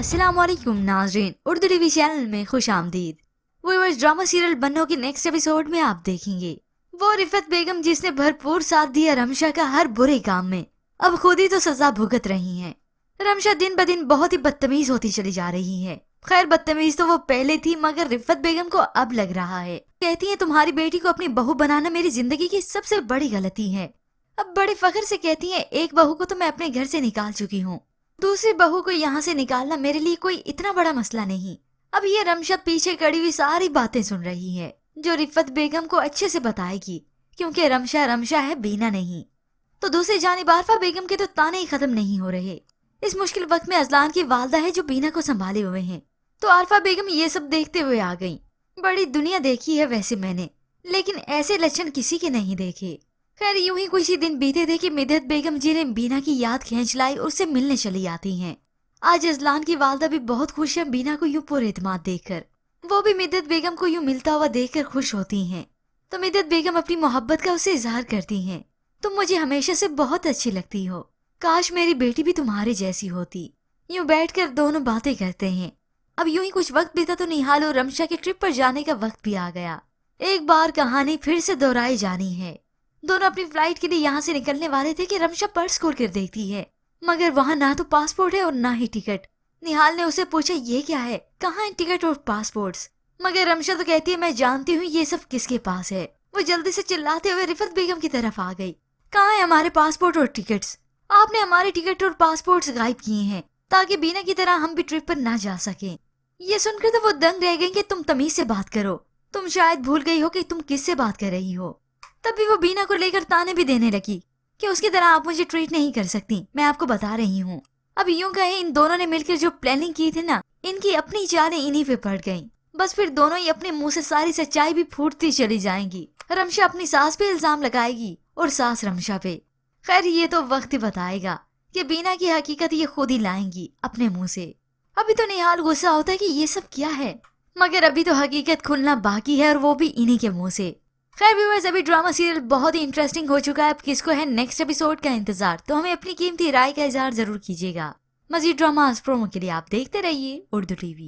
अस्सलाम वालेकुम नाज़रीन, उर्दू टीवी चैनल में खुश आमदीद। व्यूअर्स, ड्रामा सीरियल बन्नो के नेक्स्ट एपिसोड में आप देखेंगे वो रिफत बेगम जिसने भरपूर साथ दिया रमशा का हर बुरे काम में, अब खुद ही तो सजा भुगत रही हैं। रमशा दिन ब दिन बहुत ही बदतमीज होती चली जा रही है। खैर, बदतमीज तो वो पहले थी, मगर रिफत बेगम को अब लग रहा है। कहती है तुम्हारी बेटी को अपनी बहू बनाना मेरी जिंदगी की सबसे बड़ी गलती है। अब बड़े फख्र से कहती है एक बहू को तो मैं अपने घर से निकाल चुकी हूँ, दूसरी बहू को यहाँ से निकालना मेरे लिए कोई इतना बड़ा मसला नहीं। अब ये रमशा पीछे खड़ी हुई सारी बातें सुन रही है जो रिफत बेगम को अच्छे से बताएगी, क्योंकि रमशा रमशा है, बीना नहीं। तो दूसरी जानिब आरफा बेगम के तो ताने ही खत्म नहीं हो रहे। इस मुश्किल वक्त में अजलान की वालदा है जो बीना को संभाले हुए हैं। तो आरफा बेगम ये सब देखते हुए आ गई। बड़ी दुनिया देखी है वैसे मैंने, लेकिन ऐसे लक्षण किसी के नहीं देखे। खैर, यूं ही कुछ ही दिन बीते थे कि मिदत बेगम जी ने बीना की याद खींच लाई और उससे मिलने चली आती हैं। आज अजलान की वालदा भी बहुत खुश है बीना को यूं पूरे एतमाद देखकर। वो भी मिदत बेगम को यूं मिलता हुआ देखकर खुश होती हैं। तो मिदत बेगम अपनी मोहब्बत का उसे इजहार करती हैं। तुम मुझे हमेशा से बहुत अच्छी लगती हो, काश मेरी बेटी भी तुम्हारे जैसी होती। यूं बैठकर दोनों बातें करते हैं। अब यूं ही कुछ वक्त बीता तो निहाल और रमशा के ट्रिप पर जाने का वक्त भी आ गया। एक बार कहानी फिर से दोहराई जानी है। दोनों अपनी फ्लाइट के लिए यहाँ से निकलने वाले थे कि रमशा पर्स खोल कर देखती है, मगर वहाँ ना तो पासपोर्ट है और ना ही टिकट। निहाल ने उसे पूछा ये क्या है, कहाँ है टिकट और पासपोर्ट्स? मगर रमशा तो कहती है मैं जानती हूँ ये सब किसके पास है। वो जल्दी से चिल्लाते हुए रिफत बेगम की तरफ आ गई। कहाँ है हमारे पासपोर्ट और टिकट्स? आपने हमारे टिकट और पासपोर्ट्स गायब किए हैं ताकि बीना की तरह हम भी ट्रिप पर ना जा सके। ये सुनकर तो वो दंग रह गई कि तुम तमीज से बात करो, तुम शायद भूल गई हो कि तुम किससे बात कर रही हो। तभी वो बीना को लेकर ताने भी देने लगी कि उसकी तरह आप मुझे ट्रीट नहीं कर सकती, मैं आपको बता रही हूँ। अब यूं कहे इन दोनों ने मिलकर जो प्लानिंग की थी ना, इनकी अपनी चालें इन्हीं पे पड़ गईं। बस फिर दोनों ही अपने मुंह से सारी सच्चाई भी फूटती चली जाएंगी। रमशा अपनी सास पे इल्जाम लगाएगी और सास रमशा पे। खैर, ये तो वक्त ही बताएगा कि बीना की हकीकत ये खुद ही लाएंगी अपने मुंह से। अभी तो निहाल गुस्सा होता है कि ये सब क्या है, मगर अभी तो हकीकत खुलना बाकी है और वो भी इन्हीं के मुंह से। खैर व्यूअर्स, अभी ड्रामा सीरियल बहुत ही इंटरेस्टिंग हो चुका है। अब किसको है नेक्स्ट एपिसोड का इंतजार, तो हमें अपनी कीमती राय का इजहार जरूर कीजिएगा। मजीद ड्रामा प्रोमो के लिए आप देखते रहिए उर्दू टीवी।